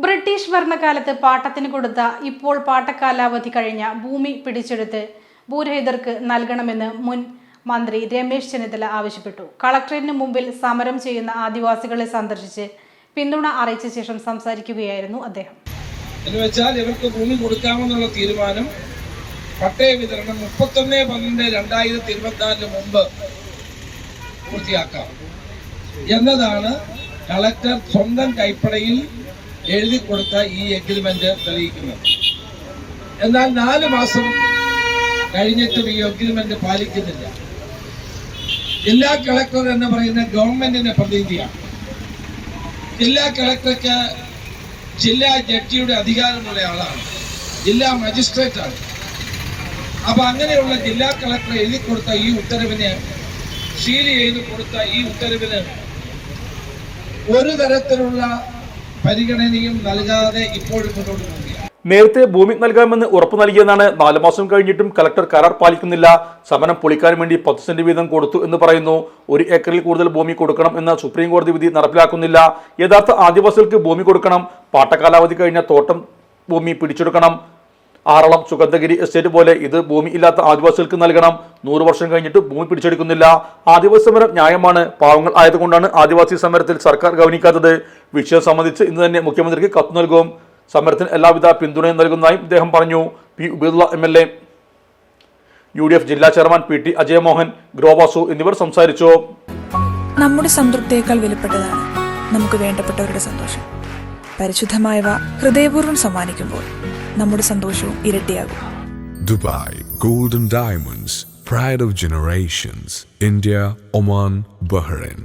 British ഭരണകാലത്ത് പാട്ടത്തിന് കൊടുത്ത ഇപ്പോൾ പാട്ടക്കാലാവധി കഴിഞ്ഞ ഭൂമി പിടിച്ചെടുത്ത് ഭൂരഹിതർക്ക് നൽകണമെന്ന് മുൻ മന്ത്രി രമേശ് ചെന്നിത്തല ആവശ്യപ്പെട്ടു. കളക്ടറേറ്റിന് മുമ്പിൽ സമരം ചെയ്യുന്ന ആദിവാസികളെ സന്ദർശിച്ച് പിന്തുണ അറിയിച്ച ശേഷം സംസാരിക്കുകയായിരുന്നു അദ്ദേഹം. എന്നുവെച്ചാൽ ഇവർക്ക് ഭൂമി കൊടുക്കാമെന്നുള്ള തീരുമാനം പട്ടയ വിതരണം 31/12/2024 മുമ്പ് പൂർത്തിയാക്കാം എന്നതാണ് കളക്ടർ സ്വന്തം കൈപ്പടയിൽ എഴുതി കൊടുത്ത ഈ എഗ്രിമെന്റ് തെളിയിക്കുന്നത്. എന്നാൽ 4 മാസം കഴിഞ്ഞിട്ടും ഈ എഗ്രിമെന്റ് പാലിക്കുന്നില്ല. ജില്ലാ കളക്ടർ എന്ന് പറയുന്ന ഗവൺമെന്റിന്റെ പ്രതിനിധിയാണ്. ജില്ലാ കളക്ടർക്ക് ജില്ലാ ജഡ്ജിയുടെ അധികാരമുള്ള ആളാണ്, ജില്ലാ മജിസ്ട്രേറ്റ് ആണ്. അപ്പൊ അങ്ങനെയുള്ള ജില്ലാ കളക്ടർ എഴുതി കൊടുത്ത ഈ ഉത്തരവിന്, സീൽ ചെയ്ത് കൊടുത്ത ഈ ഉത്തരവിന് ഒരു തരത്തിലുള്ള പരിഗണനയും നൽകാതെ ഇപ്പോഴും മുന്നോട്ട് പോകുകയാണ്. നേരത്തെ ഭൂമി നൽകാമെന്ന് ഉറപ്പു നൽകിയെന്നാണ്. 4 മാസം കഴിഞ്ഞിട്ടും കളക്ടർ കരാർ പാലിക്കുന്നില്ല. സമരം പൊളിക്കാൻ വേണ്ടി 10 സെന്റ് വീതം കൊടുത്തു എന്ന് പറയുന്നു. 1 ഏക്കറിൽ കൂടുതൽ ഭൂമി കൊടുക്കണം എന്ന സുപ്രീം കോടതി വിധി നടപ്പിലാക്കുന്നില്ല. യഥാർത്ഥ ആദിവാസികൾക്ക് ഭൂമി കൊടുക്കണം. പാട്ടകാലാവധി കഴിഞ്ഞ തോട്ടം ഭൂമി പിടിച്ചെടുക്കണം. ആറളം സുഗന്ധഗിരി എസ്റ്റേറ്റ് പോലെ ഇത് ഭൂമി ഇല്ലാത്ത ആദിവാസികൾക്ക് നൽകണം. 100 വർഷം കഴിഞ്ഞിട്ട് ഭൂമി പിടിച്ചെടുക്കുന്നില്ല. ആദിവാസി സമരം ന്യായമാണ്. പാവങ്ങൾ ആയതുകൊണ്ടാണ് ആദിവാസി സമരത്തിൽ സർക്കാർ ഗൗനിക്കാത്തത്. വിഷയം സംബന്ധിച്ച് ഇന്ന് തന്നെ മുഖ്യമന്ത്രിക്ക് കത്ത് നൽകും. സമരത്തിന് എല്ലാവിധ പിന്തുണയും നൽകുന്നതായും ഇദ്ദേഹം പറഞ്ഞു. പി ഉബൈദുള്ള MLA, UDF ജില്ലാ ചെയർമാൻ PT അജയമോഹൻ, ഗ്രോവാസു എന്നിവർ സംസാരിച്ചു. നമ്മുടെ സംതൃപ്തിയേക്കാൾ വിലപ്പെട്ടതാണ് നമുക്ക് വേണ്ടപ്പെട്ടവരുടെ സന്തോഷം. പരിശുദ്ധമായവ ഹൃദയപൂർവ്വം സമ്മാനിക്കുമ്പോൾ നമ്മുടെ സന്തോഷവും ഇരട്ടിയാകും. Dubai Gold and Diamonds, Pride of Generations, India, Oman, Bahrain.